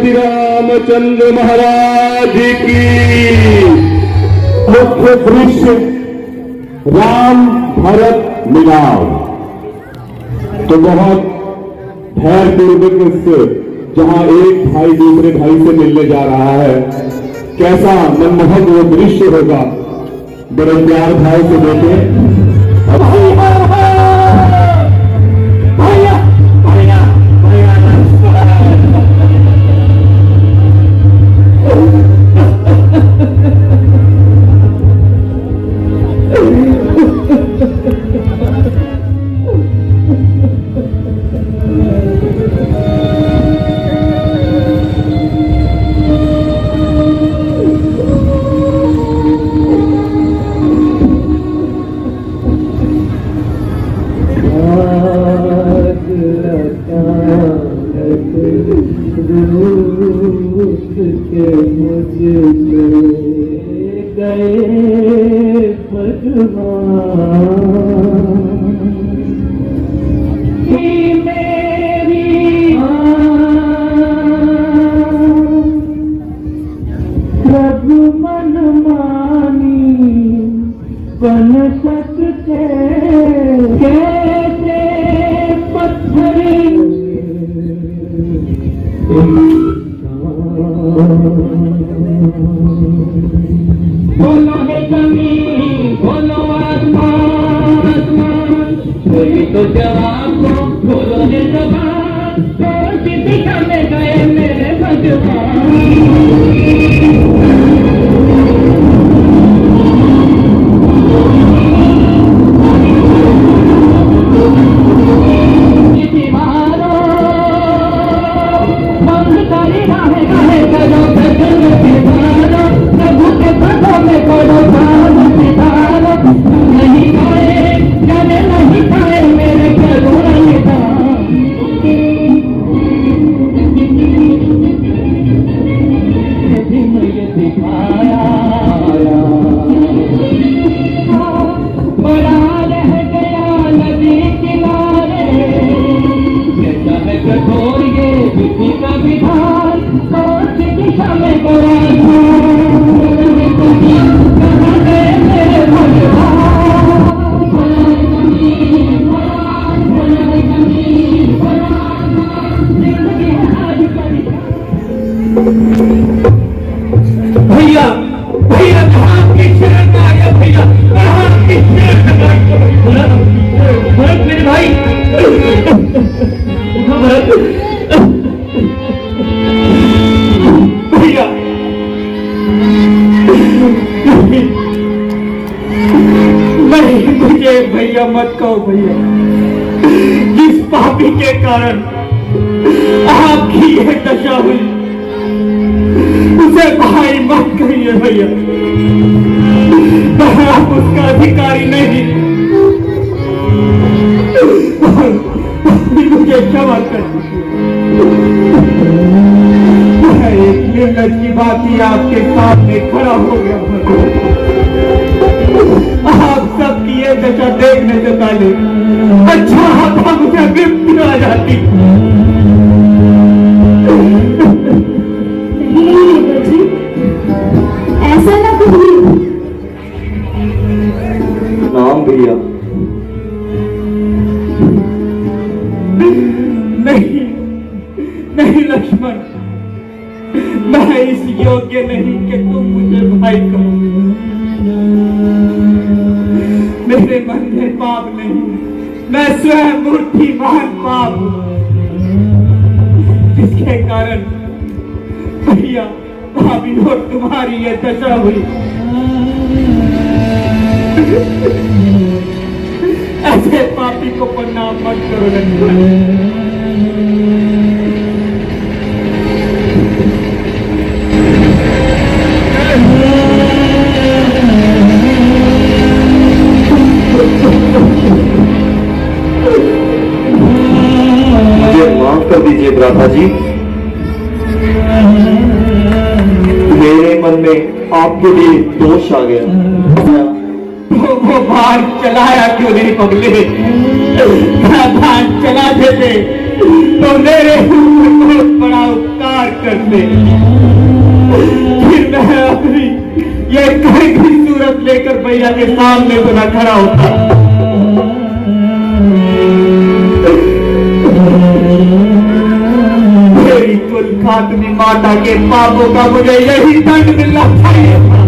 श्री रामचंद्र महाराज की। मुख्य दृश्य राम भरत मिलाप। तो बहुत धैर्यपूर्वक से जहां एक भाई दूसरे भाई से मिलने जा रहा है, कैसा मनमोहक वो दृश्य होगा, बड़े प्यार भाव से देखें। मत कहो भैया, जिस पापी के कारण आपकी यह दशा हुई उसे भाई मत कहिए भैया। आप उसका अधिकारी नहीं, मुझे क्षमा कर एक निर्लज की बात ही आपके सामने खड़ा हो गया। आप सबकी ये दशा देखने से पहले अच्छा आता मुझे गिफ्ट आ जाती। नहीं बच्ची, ऐसा ना कहिए। राम भैया, नहीं नहीं लक्ष्मण, मैं इस योग्य नहीं कि तुम मुझे भाई कहो। मेरे मन में पाप नहीं, मैं स्वयं मूर्तिमान पाप जिसके कारण भैया भाभी और तुम्हारी ये दशा हुई। ऐसे पापी को प्रणाम मत करो लक्ष्मण। कर दीजिए भ्राता जी, मेरे मन में आपके लिए दोष आ गया। वो बाहर चलाया क्यों नहीं पगले? बाहर चला देते तो मेरे ऊपर बहुत बड़ा उपकार करते, फिर मैं अपनी ये कहीं की सूरत लेकर भैया के सामने तो न खड़ा होता। मेरी कुल खातनी माता के पापों का मुझे यही दंड मिलना चाहिए था।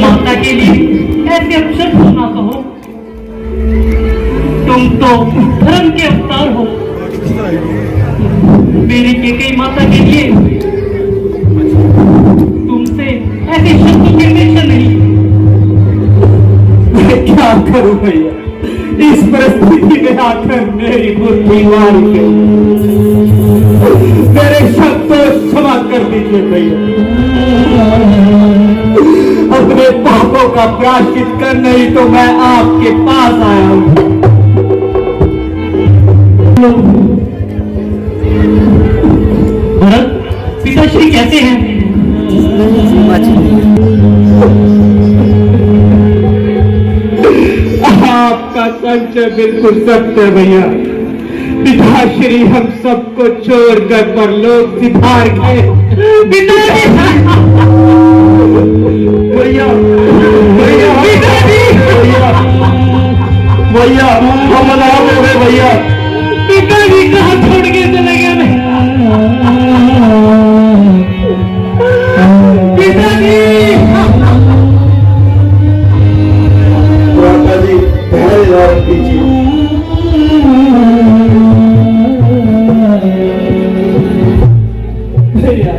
माता के लिए ऐसे अपशब्द ना कहो, तुम तो धर्म के अवतार हो। मेरी केकई माता के लिए तुमसे ऐसे शब्दों की अपेक्षा नहीं। मैं क्या करूं भैया, इस परिस्थिति में आकर मेरी बुद्धि मार के मेरे शब्दों क्षमा कर दीजिए भैया। अपने पापों का प्रायश्चित करने ही तो मैं आपके पास आया हूं। भरत, पिताश्री कहते हैं आपका संशय बिल्कुल सत्य है भैया। पिताश्री हम सबको छोड़कर परलोक सिधार गए। पिताजी भैया भैया भैया हम अनाथ हो गए भैया। पिताजी कहाँ छोड़ के चले गए? पिताजी माता जी धैर्य कीजिए। भैया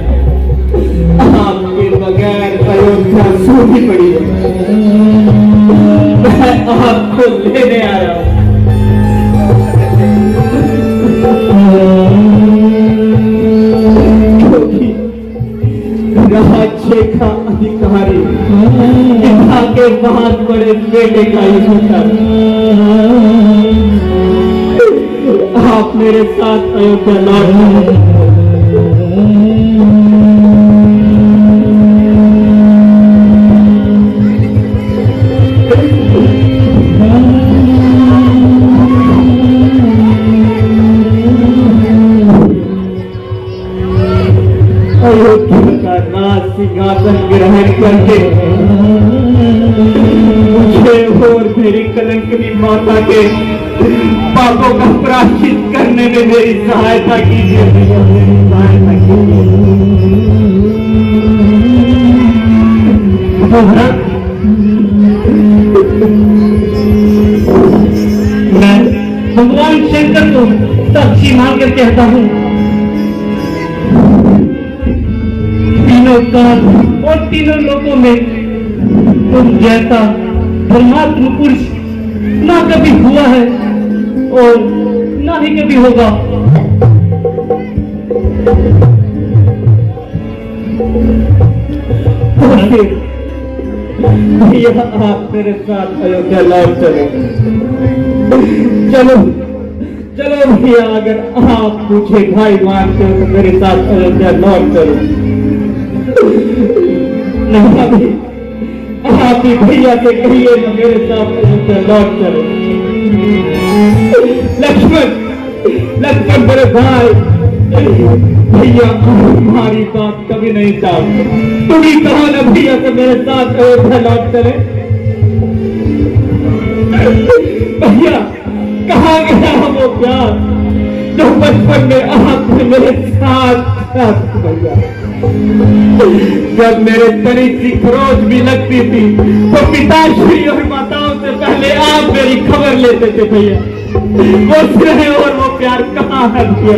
आपके बगैर अयोध्या सूखी पड़ी है। मैं आपको लेने आया हूं। क्योंकि राज्य का अधिकारी पिता के बहुत बड़े बेटे का ही होता है। आप मेरे साथ अयोध्या लौट आए। अयोध्या का राज सिंहासन ग्रहण करके मुझे और मेरी कलंकनी माता के पापों का प्रायश्चित करने में मेरी सहायता कीजिए भैया, मेरी सहायता कीजिए। मैं भगवान शंकर को साक्षी मानकर कहता हूँ, तीनों काल और तीनों लोकों में तुम जैसा धर्मात्म पुरुष ना कभी हुआ है और ना ही कभी होगा। भैया आप मेरे साथ अयोध्या लौट चलो। चलो चलो भैया, अगर आप मुझे भाई मानते हो तो मेरे साथ अयोध्या लौट चलो। नहीं अभी आप ही भैया से कहिए तो मेरे साथ अयोध्या लौट चलो। लक्ष्मण मेरे भाई, भैया हमारी बात कभी नहीं टालते। तुम ही कहो ना भैया से मेरे साथ अयोध्या लौट चले। भैया कहाँ गया वो प्यार जो बचपन में आपने मेरे साथ भैया। जब मेरे तरी की खरोच भी लगती थी तो पिताश्री और माताओं से पहले आप मेरी खबर लेते थे भैया। वो स्नेह और वो प्यार कहाँ है भैया?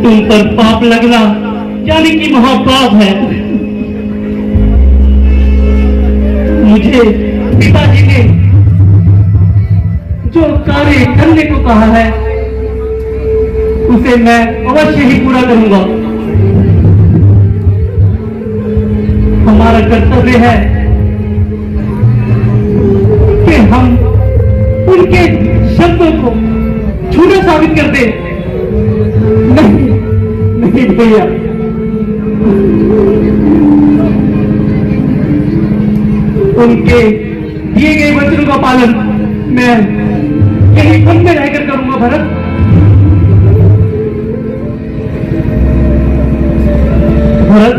तुम पर पाप लगना जाने की महापाप है। मुझे पिताजी ने जो कार्य करने को कहा है उसे मैं अवश्य ही पूरा करूंगा। हमारा कर्तव्य है कि हम उनके शब्दों को झूठा साबित कर दे। नहीं नहीं भैया, उनके दिए गए वचनों का पालन मैं यही वन में रहकर करूंगा भरत। भरत,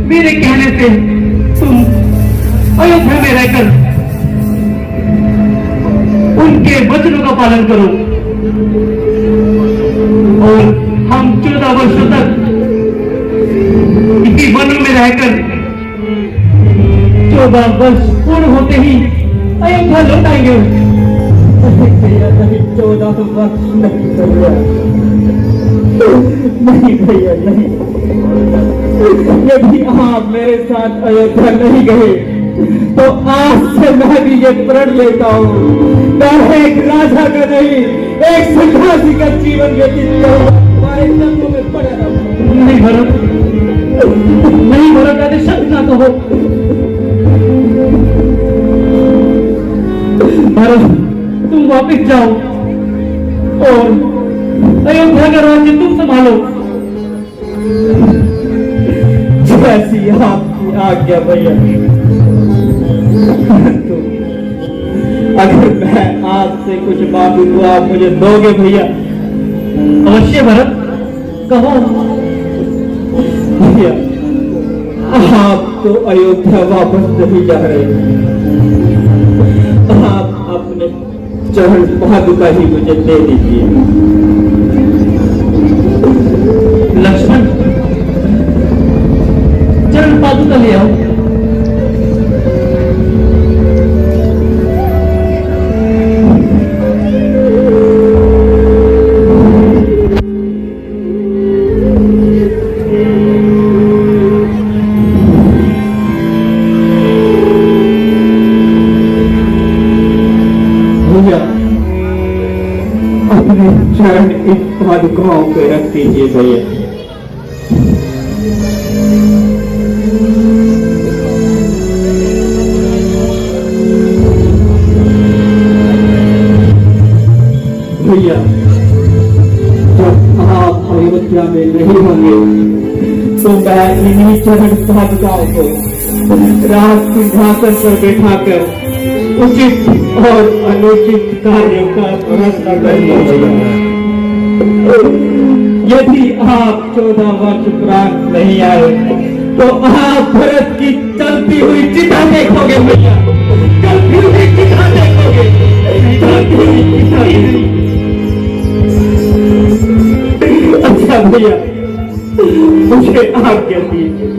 मेरे कहने से तुम अयोध्या में रहकर उनके वचनों का पालन करो और हम 14 वर्षों तक इसी वनों में रहकर 14 वर्ष पूर्ण होते ही अयोध्या लौट आएंगे। भैया नहीं, 14 वर्ष नहीं भैया, नहीं भैया नहीं। यदि आप मेरे साथ अयोध्या नहीं गए तो आज से मैं भी ये प्रण लेता हूँ, मैं एक राजा का नहीं एक सन्यासी का जीवन व्यतीत करूंगा, तुम्हारे चरणों में पड़ा रहूंगा। नहीं भरत, नहीं भरत, ऐसे शब्द ना कहो। भरत, तुम वापस जाओ और अयोध्या का राज्य तुम संभालो। जैसी आपकी आज्ञा भैया। अगर मैं आपसे कुछ मांगू तो आप मुझे दोगे भैया? अवश्य भरत, कहो। भैया, आप तो अयोध्या वापस नहीं जा रहे, आप अपने चरण पादुका ही मुझे दे दीजिए। लक्ष्मण, चरण पादुका ले आओ। अपने चरण इन पादुकाओं पे रख दीजिए भैया। भैया, जब आप अयोध्या में नहीं होंगे तो मैं इन्हीं चरण पादुकाओं को राज सिंहासन पर बैठाकर उचित और अनुचित कार्यों का फैसला करेंगे। यदि आप 14 वर्ष उपरांत नहीं आए तो आप भरत की चलती हुई चिता देखोगे भैया, चलती हुई चिता देखोगे, चलती हुई चिता देखोगे। अच्छा भैया, मुझे आज्ञा दीजिए।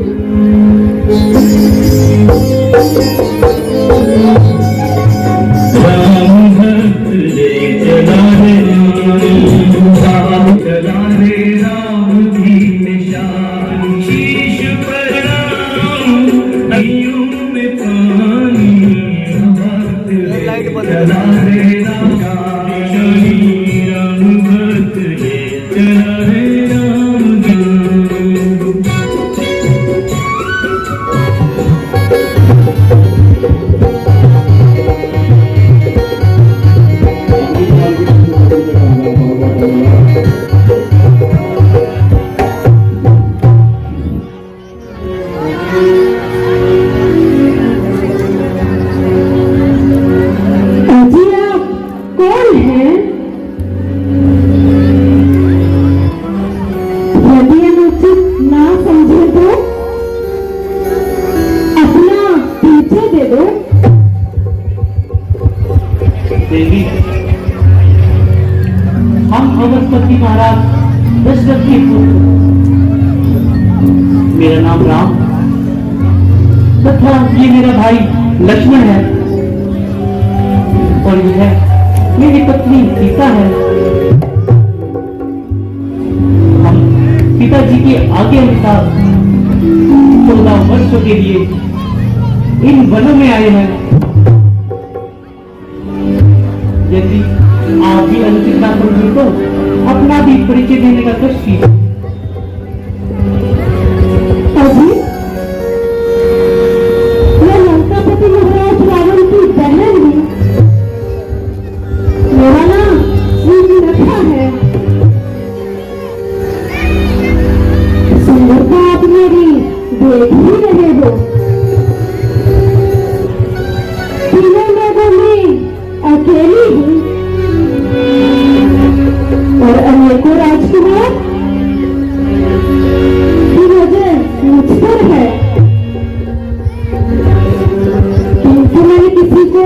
देवी, हम बृहस्पति महाराज दशरथ के पुत्र, मेरा नाम राम तथा ये मेरा भाई लक्ष्मण है और यह मेरी पत्नी सीता है। हम पिताजी के आगे अनुसार 14 वर्षों के लिए इन वनों में आए हैं। यदि आप भी अनुचित ना समझे तो अपना भी परिचय देने का कष्ट कीजिए। लंकापति महाराज रावण की बहन है, मेरा नाम श्री रथा देख ही रहे हो, तीनों लोगों में अकेली हूँ और अनेकों राजकुमार की नजर मुझ पर है, किंतु मैंने किसी को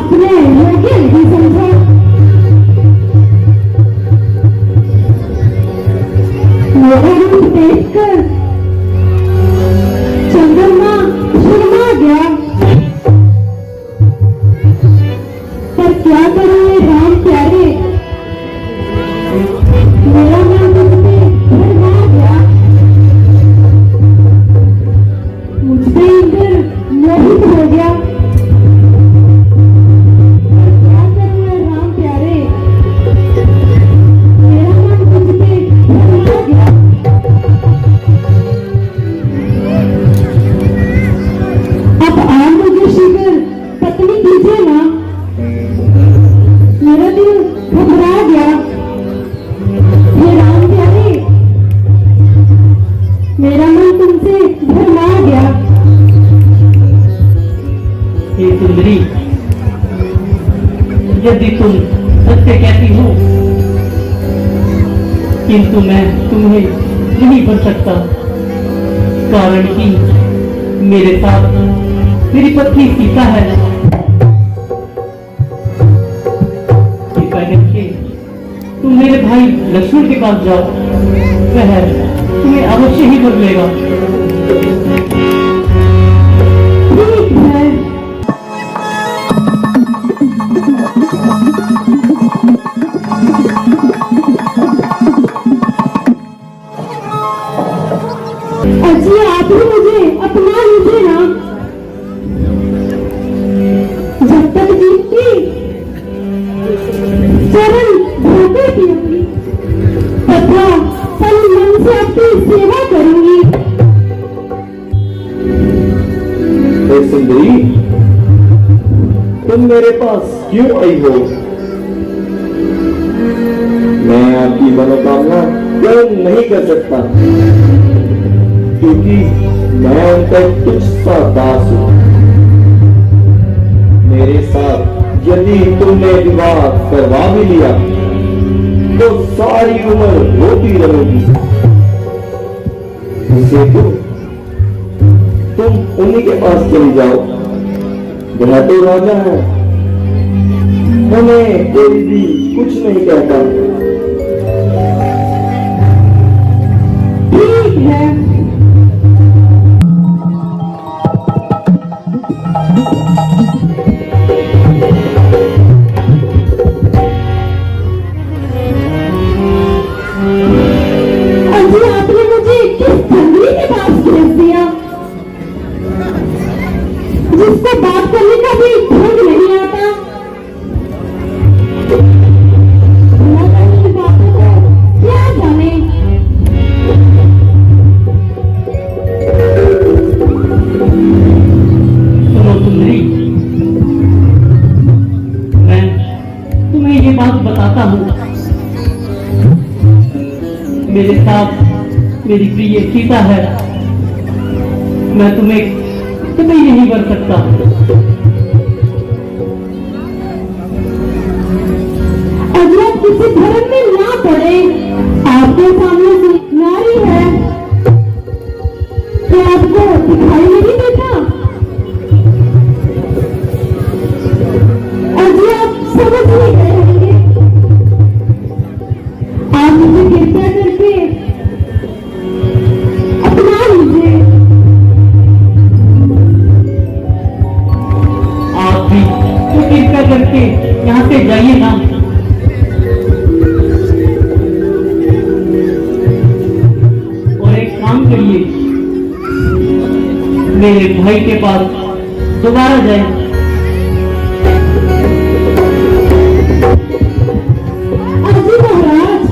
अपने योग्य नहीं समझा। मेरा रूप देखकर चंद्रमा शर्मा गया, पर क्या करूं ये राम प्यारे, मेरा मन मुझसे भरमा गया, मुझसे इंद्र मोहित हो गया। क्या करूं ये राम प्यारे, मेरा मन मुझसे भरमा गया। अब आप मुझे शीघ्र पत्नी कीजिए ना, मेरा दिल घबरा गया। हे राम प्यारे, मेरा मन तुमसे भरमा गया। हे सुंदरी, यदि तुम सत्य कहती हो, किंतु मैं तुम्हें नहीं बन सकता, कारण कि मेरे साथ मेरी पत्नी सीता है। कृपा करके तुम मेरे भाई लक्ष्मण के पास जाओ, वह तुम्हें अवश्य ही बदलेगा। ठीक है। अजी आप ही मुझे अपना लीजिए ना, जब तक जीतती चरण धोते पीऊंगी तथा तन मन से आपकी सेवा करूंगी। हे सुंदरी, तुम मेरे पास क्यों आई हो? मैं आपकी मनोकामना पूर्ण नहीं कर सकता, क्योंकि मैं उनका तुच्छ सा दास हूं। मेरे साथ यदि तुमने विवाह करवा भी लिया तो सारी उम्र रोती रहोगी। इसे तुम उन्हीं के पास चली जाओ, वह तो राजा है, हमें कोई भी कुछ नहीं कहता। ठीक है। अजी आपने मुझे किस सुंदरी के पास भेज दिया, जिसको बात करने का भी ढंग नहीं आता। भला जाने इन बातों को क्या जाने। सुनो सुंदरी, मैं तुम्हें ये बात बताता हूँ। मेरे साथ मेरी प्रिय सीता है, मैं तुम्हें कभी नहीं बन सकता। अगर आप किसी धर्म में ना पड़े, आपके सामने से नारी है, क्या आपको दिखाई नहीं देता? अजी आप समझ नहीं गए होंगे। आप मुझे कृपया करके अपना लीजिए। आप भी तो कृपया करके यहाँ से जाइए ना। और एक काम करिए, मेरे भाई के पास दोबारा जाए। अजी महाराज,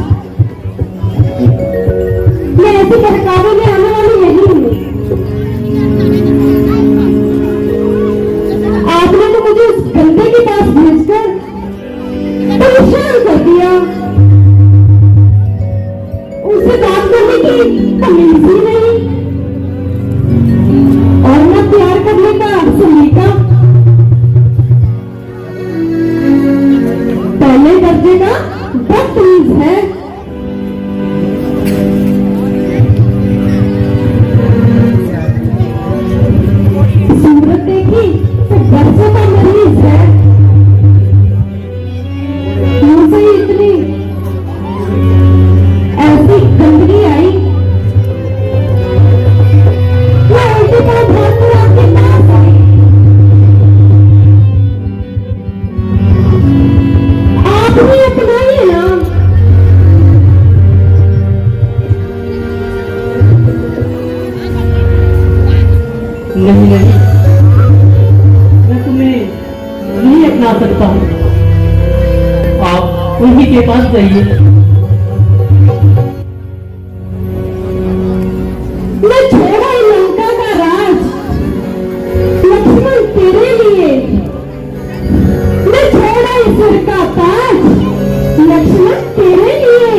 मैं ऐसे बहकावे में आने वाली नहीं हूँ। आपने तो मुझे उस गंदे के पास भेजकर परेशान कर दिया। उसे बात करने की तमीज ही नहीं। नहीं नहीं, मैं तुम्हें नहीं अपना सकता हूँ। आप उन्हीं के पास जाइए। मैं छोड़ा लंका का राज लक्ष्मण तेरे लिए, मैं छोड़ा सिर का ताज लक्ष्मण तेरे लिए,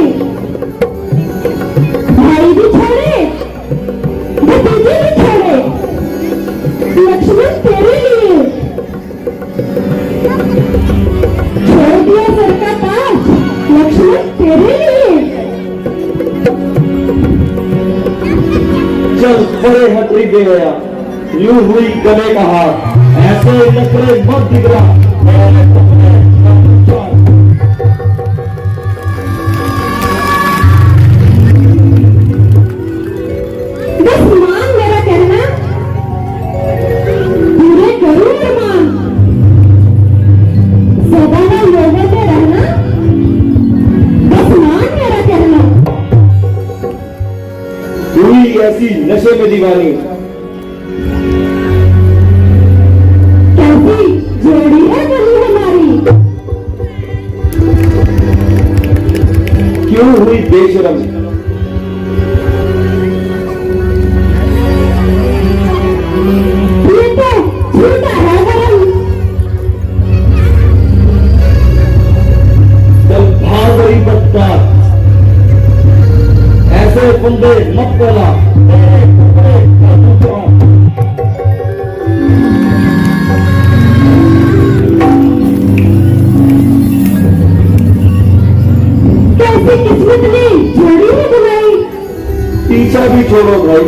भाई भी छोड़े भतीजे भी छोड़े लक्ष्मण तेरे लिए, छोड़ दिया सिर का ताज लक्ष्मण तेरे लिए। जब बड़े हटरी दे गया यूं हुई गले का हाथ, ऐसे नखरे मत दिखला। बस मान मेरा कहना, पूरे करूं अरमान, सदा ना लोगों में रहना, बस मान मेरा कहना। हुई ऐसी नशे में दीवानी, कैसी जोड़ी है बनी हमारी, क्यों हुई बेशरम। ये तो झूठा है गरम, जब भाग गई बदकार, ऐसे बंदे मत बोला। कैसी किस्मत ने जोड़ी है बनाई, पीछा भी छोड़ो भाई।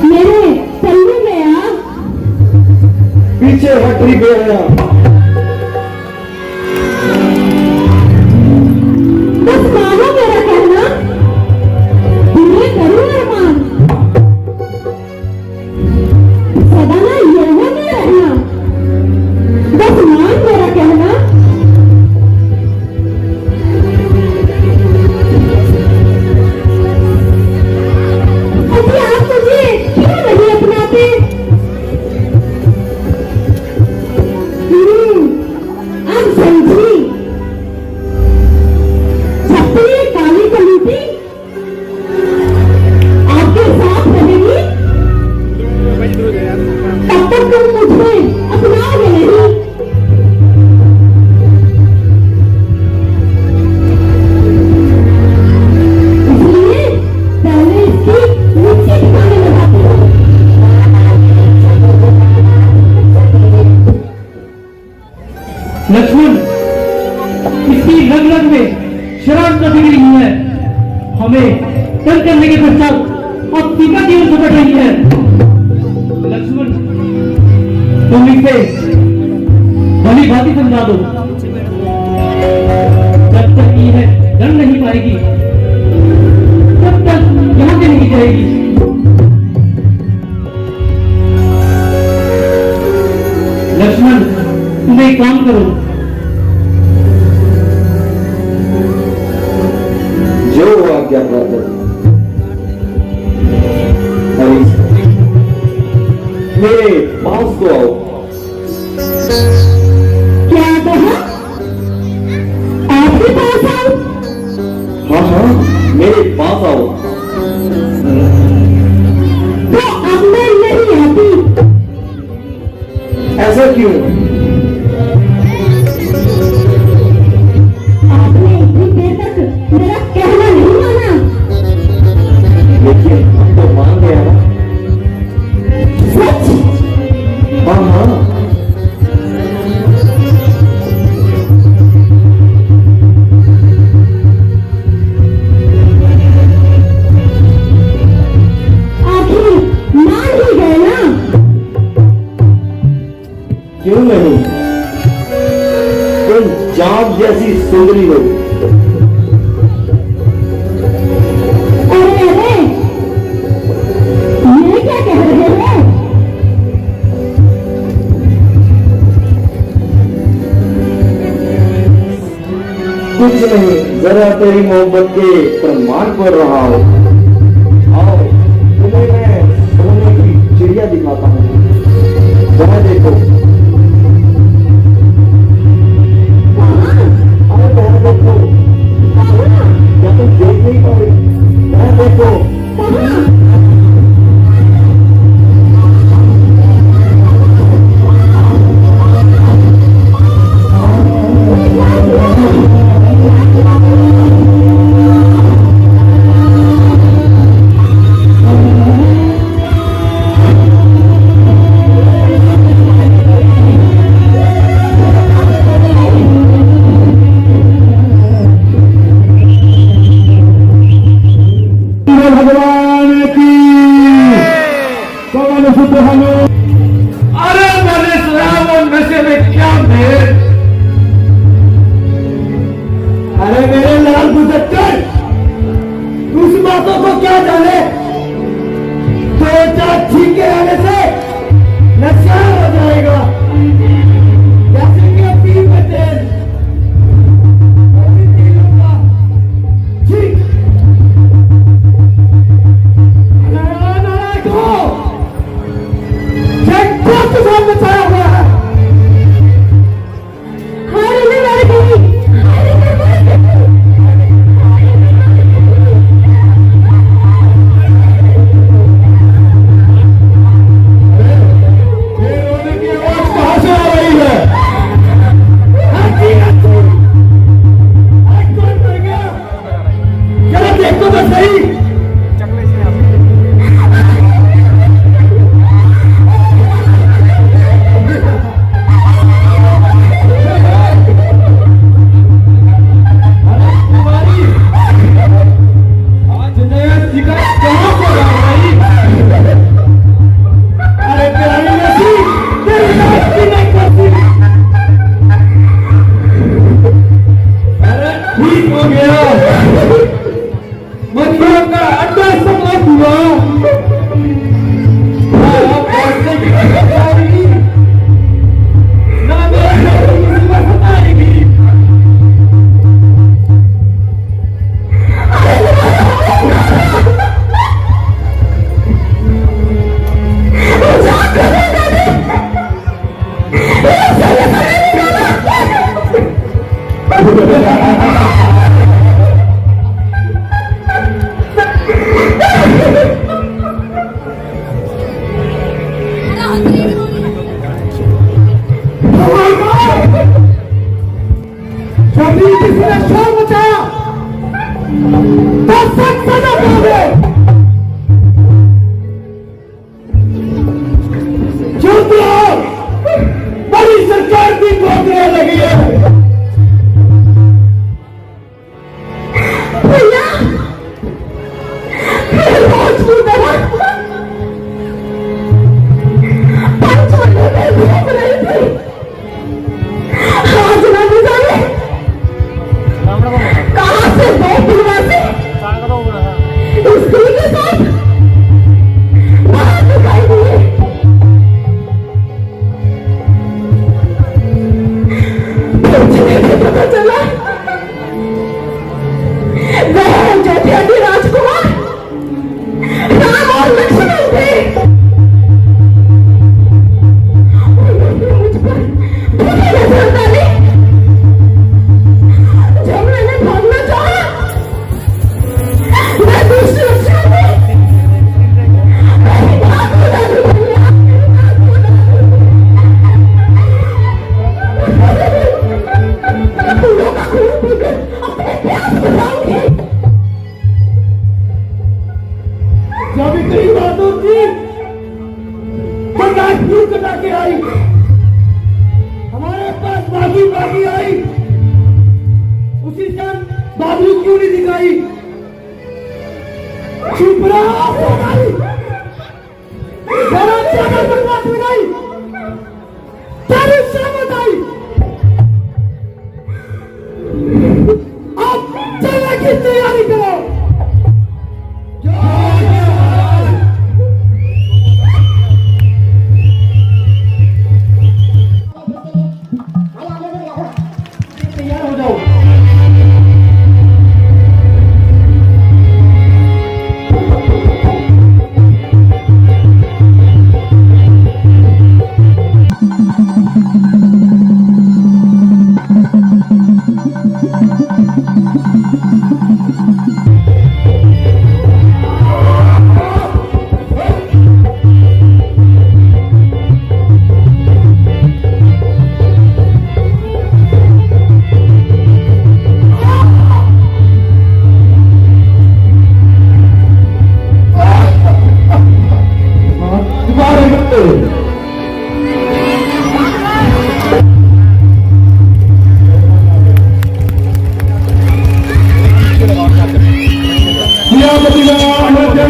मेरे पल्लू में आ, पीछे हटरी गया, बस मानो मेरा कहना, पूरे करूं अरमान, सदा ना यहों में रहना, बस मान मेरा कहना। अजी आप मुझे क्यों नहीं अपनाते? आप समझी, छपरी काली कलूटी आपके साथ रहेगी, तब तक तुम मुझे अपनाओगे नहीं। इसलिए पहले इसकी नीचे ठिकाने लगाती हूँ। लक्ष्मण, इसकी रग रग में शराब का बिगड़ी हुई है। हमें तंग करने के पश्चात अब सीता की ओर झपट रही है। लक्ष्मण, तुम इसे भली भांति समझा दो। जब तक ये दंड नहीं पाएगी तब तक यहाँ से नहीं जाएगी। लक्ष्मण, तुम एक काम करो, जो आज्ञा प्राप्त मेरे पास तो आओ। क्या कहा? आपके पास आओ? हाँ हाँ, मेरे पास आओ। तो अब मैं नहीं आती। ऐसा क्यों? आपने इतनी देर तक मेरा कहना नहीं माना। देखिए, हम तो मान गया ना। सच? हाँ हाँ, आखिर मान ही गए ना? क्यों नहीं? तुम चांद जैसी सुंदरी हो। अरे अरे, ये क्या कह रहे हैं? कुछ कुछ नहीं, जरा तेरी मोहब्बत के प्रमाण कर रहा हूँ। आओ तुम्हें मैं सोने की चिड़िया दिखाता हूँ, जरा देखो। अरे जरा देखो, क्या तुम देख नहीं पाओ? जरा देखो। भगवान की पवन सुत हनुमान। अरे मैंने इस्लाम और नशे में क्या मेल? अरे मेरे लाल गुजर, उस बातों को क्या जाने? दो चार छींके आने से नशा हो जाएगा, जैसे कि पीर में तेल। ऐसे तेलों का छींक। बचाया हुआ है। रोने की आवाज कहां से आ रही है? कौन मर गया? जरा देखो तो सही। बड़ी सरकार की ठोकरें लगी है। भैया रोज की तरह पंचमढ़ी में घूम रही थी। आज ना जाने कहां से दो पुलवासी स्त्री के साथ वहां दिखाई दिए। पूछने से पता चला वह जैसे राजकुमार राम और लक्ष्मण थे। उन्होंने मुझ पर बुरी नजर डाली। जब मैंने भागना चाहा मैं दूसरी लक्ष्मण थी। मेरी बात को डाली भैया, फूलों का खून पीकर अपने प्यास बुझाऊंगी। जब इतनी बातों की बर्दाश्त क्यों कटा के आई? हमारे पास बागी आई, उसी समय बाबू क्यों नहीं दिखाई? चुप रहा सोनाली, जरा ज्यादा बर्बाद हो गई। तेरी शामत आई, अब चलने की तैयारी करो। तैयार हो जाओ।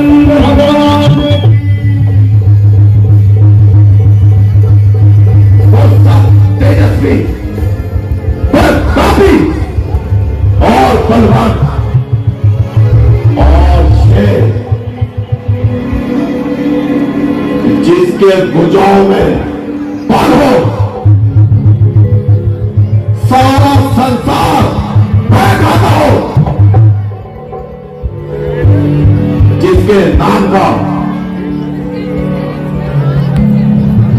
रामचंद्र भगवान वो सब तेजस्वी, प्रतापी और बलवान और शेर, जिसके भुजाओं में पालो सारा संसार बैठा दो, जिसके नाम का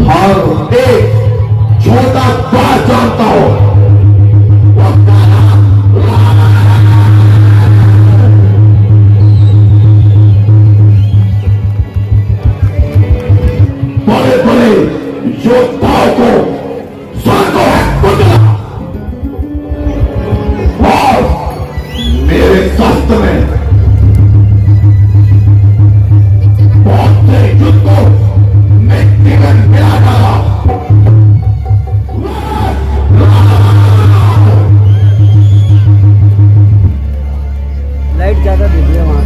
हर एक छोटा बड़ा जानता हो, उसका नाम बड़े बड़े योद्धाओं को स्वर्गों में बदला और मेरे शास्त्र में बहुत से युद्ध को मिट्टी में मिला डाला। लाइट ज्यादा दे दिया वहां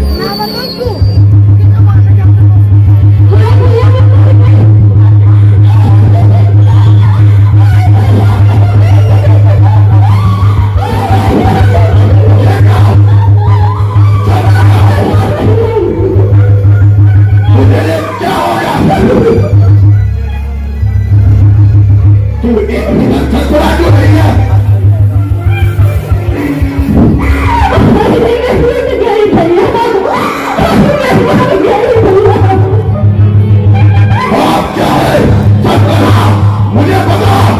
तू एक मिनट थोड़ा क्यों नहीं है? आप क्या है? मुझे बताओ।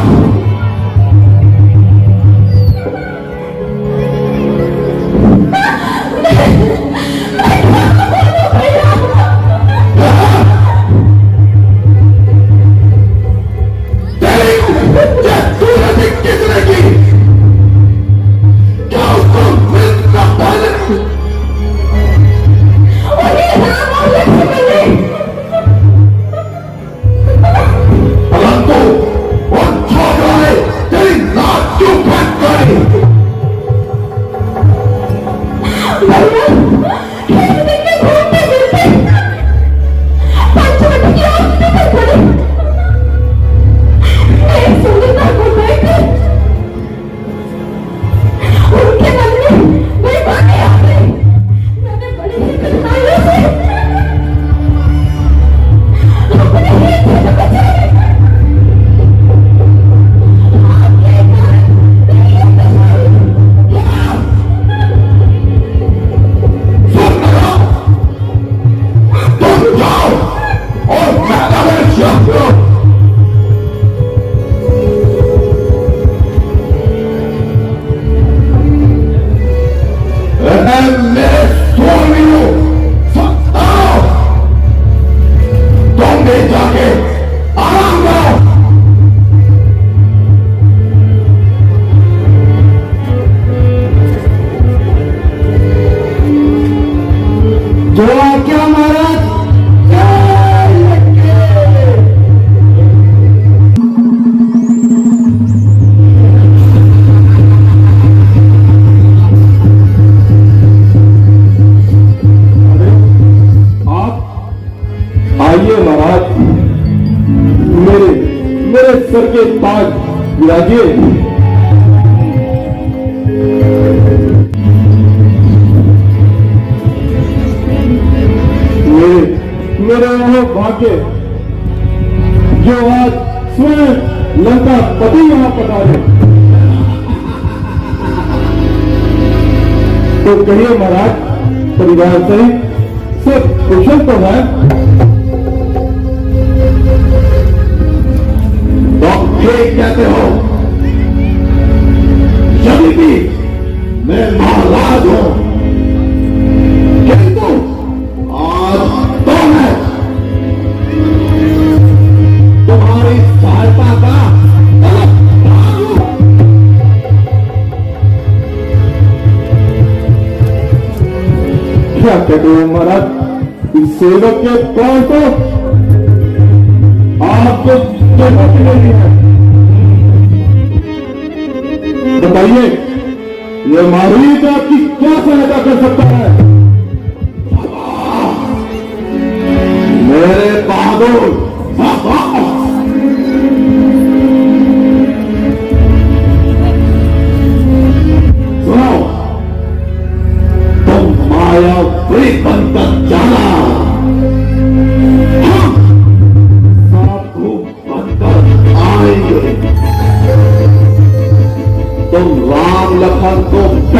किसने की? क्या उसको मृत्यु का फल? परंतु उन छोकरों ने तेरी नाक क्यों काट दी? जाके आराम करो। जो क्या महाराज आइए महाराज, मेरे सर के ताज विराजिए। मेरे वह भाग्य जो आज स्वयं लंका पति यहाँ पधारे। तो कहिए महाराज, परिवार सहित सब कुशल तो है? ठीक कहते हो, यदि भी मैं महाराज हूं, किंतु आज तो मैं तुम्हारी सहायता का तलबदार हूं। क्या कहते हो महाराज, इस सेवक के कौन तो आपको जरूरत नहीं है। बताइए, ये मारीच आपकी क्या सहायता कर सकता है?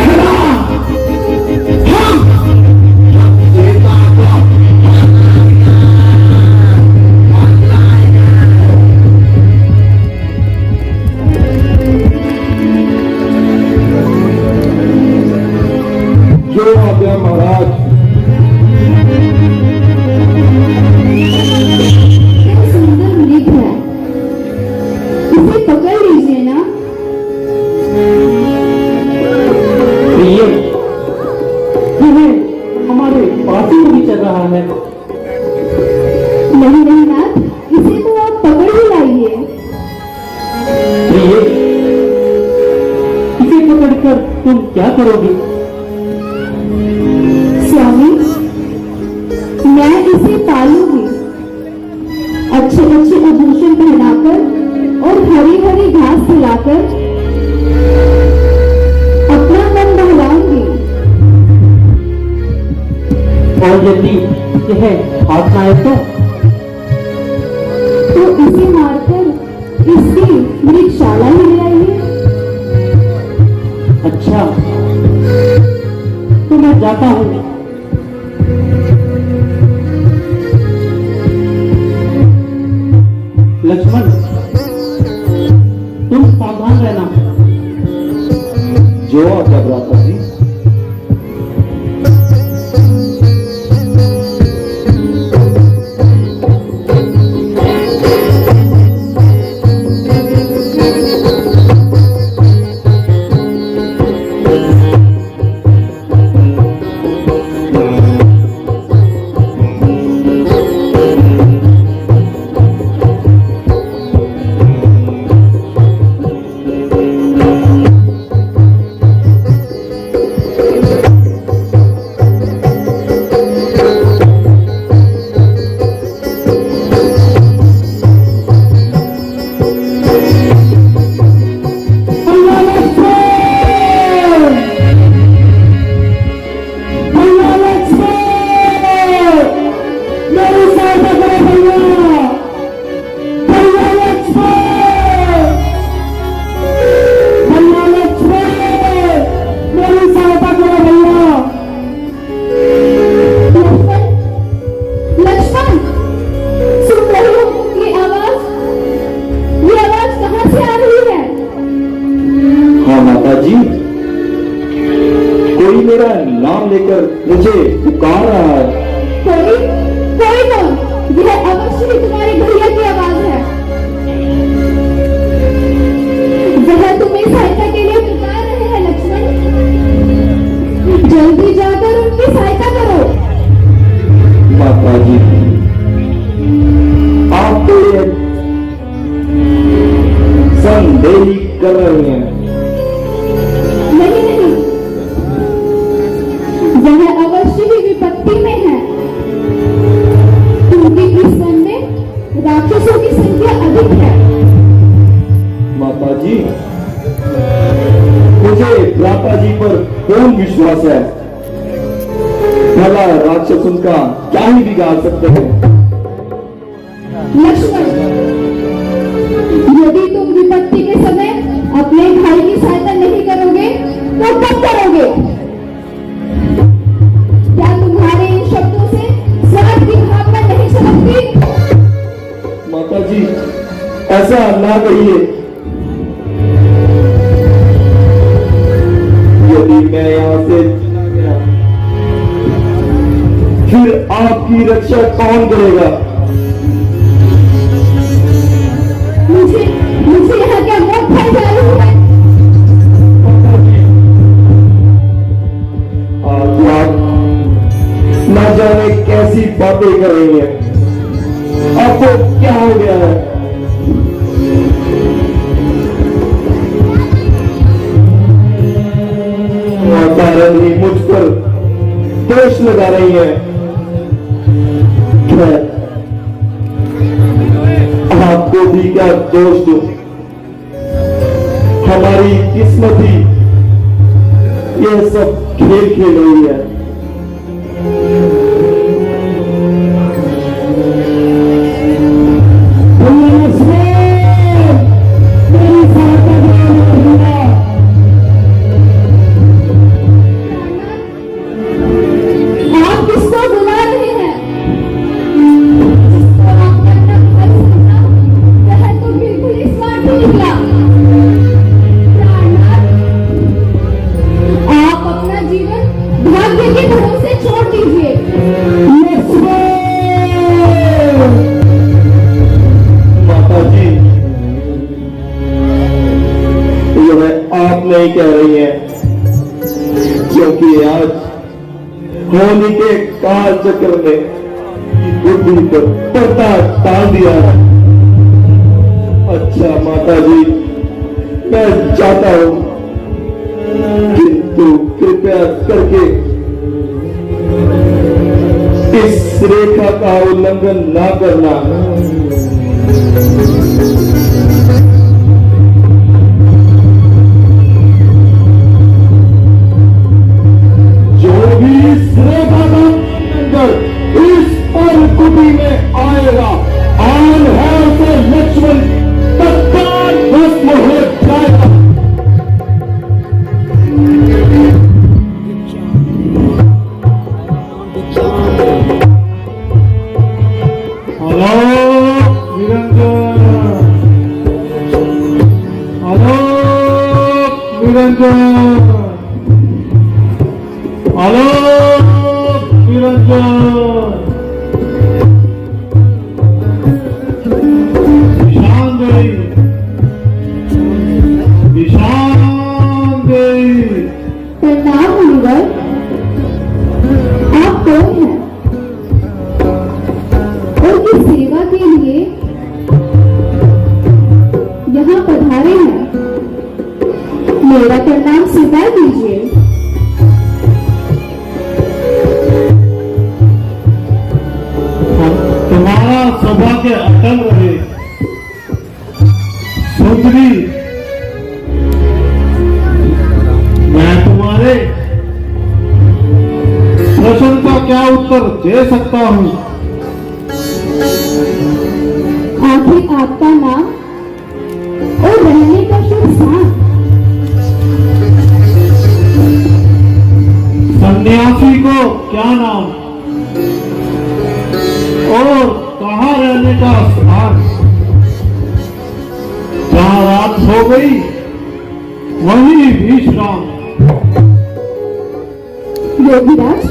कहना हम सीता को जो आज्ञा महाराज। क्या सुंदर मृग है, इसे पकड़ लीजिए ना। प्रिय, यह हमारे पास ही नहीं चल रहा है। नहीं नहीं नाथ, इसे तो आप पकड़ ही लाइए। प्रिय, इसे पकड़कर तुम क्या करोगे? स्वामी, मैं इसे पालूंगी, अच्छे अच्छे आभूषण पहनाकर और हरी हरी घास खिलाकर अपना मन बहलाऊंगी। और यदि यह भागना है तो इसे मारकर इसकी मृगशाला ही ले आइए। अच्छा, तो मैं जाता हूँ। लक्ष्मण, तुम सावधान रहना। जो आज्ञा भ्राता जी। मेरा नाम लेकर मुझे पुकार रहा है। कोई कौन? यह अवश्य ही तुम्हारे भैया की आवाज है। वह तुम्हें सहायता के लिए पुकार रहे हैं लक्ष्मण। जल्दी जाकर उनकी सहायता करो। माता जी, आप तो ये संदेही कर रहे हैं। नहीं नहीं, वह अवश्य ही विपत्ति में है, क्योंकि इस वन में राक्षसों की संख्या अधिक है। माता जी, मुझे भ्राता जी पर पूर्ण विश्वास है। भला राक्षस उनका क्या ही बिगाड़ सकते हैं। लक्ष्मण, यदि तुम विपत्ति के समय अपने भाई की सहायता नहीं करोगे तो कब करोगे? क्या तुम्हारे इन शब्दों से स्वार्थ की भावना नहीं छलकती? माता जी, ऐसा ना कहिए। यदि मैं यहाँ से चला गया, फिर आपकी रक्षा कौन करेगा? मुझे यहाँ क्या मौत खाई जा रही है? आज आप न जाने कैसी बातें कर रही हैं। आपको क्या हो गया है? कारण ही मुझ पर दोष लगा रही है। आपको भी क्या दोष दूं? हमारी किस्मत ही ये सब खेल खेल रही है। इसलिए आज होली के काल चक्र में बुद्धि पर पर्दा डाल दिया है। अच्छा माता जी, मैं चाहता हूं, किंतु कृपया करके इस रेखा का उल्लंघन ना करना। जो भी इस रेखा का उल्लंघन इस पर कुटी में आएगा, आन है उसे लक्ष्मण तत्काल भस्म हो जाएगा। प्रणाम मुनिवर, आप कौन हैं और किस सेवा के लिए यहाँ पधारे हैं? मेरा प्रणाम स्वीकार कीजिए। तुम्हारा सौभाग्य अटल रहे सुंदरी। मैं तुम्हारे प्रश्न का क्या उत्तर दे सकता हूँ? आखिर आपका नाम और रहने का शुभ स्थान? सन्यासी को क्या नाम और कहाँ रहने का स्थान? जहाँ रात हो गई वहीं विश्राम। योगीराज,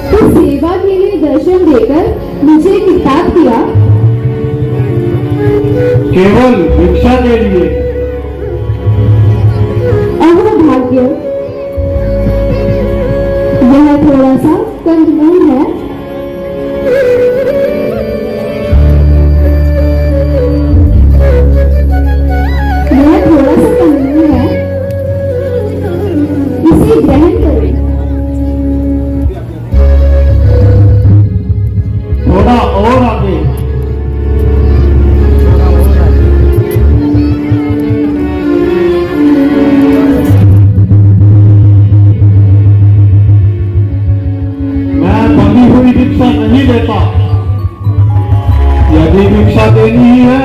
तो सेवा के लिए दर्शन देकर मुझे किताब किया? केवल भिक्षा के लिए। अहो भाग्य, यह थोड़ा सा कंदमूल है। यह थोड़ा सा कंदमूल है, इसे ग्रहण करें। थोड़ा और आगे। मैं बंधी हुई भिक्षा नहीं देता। यदि भिक्षा देनी ही है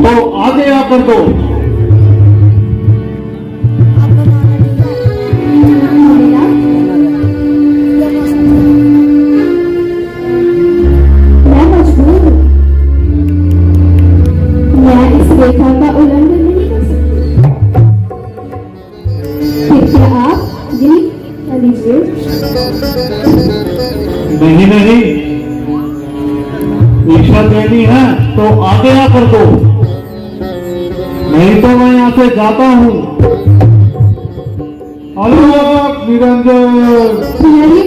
तो आगे आकर दो। मैं मजबूर हूँ, मैं इस रेखा का उल्लंघन नहीं कर सकती। कृपया आप यही कर लीजिए। नहीं नहीं, भिक्षा देनी है तो आगे आकर दो, नहीं तो मैं यहाँ से जाता हूँ। आलोक निरंजन। हरी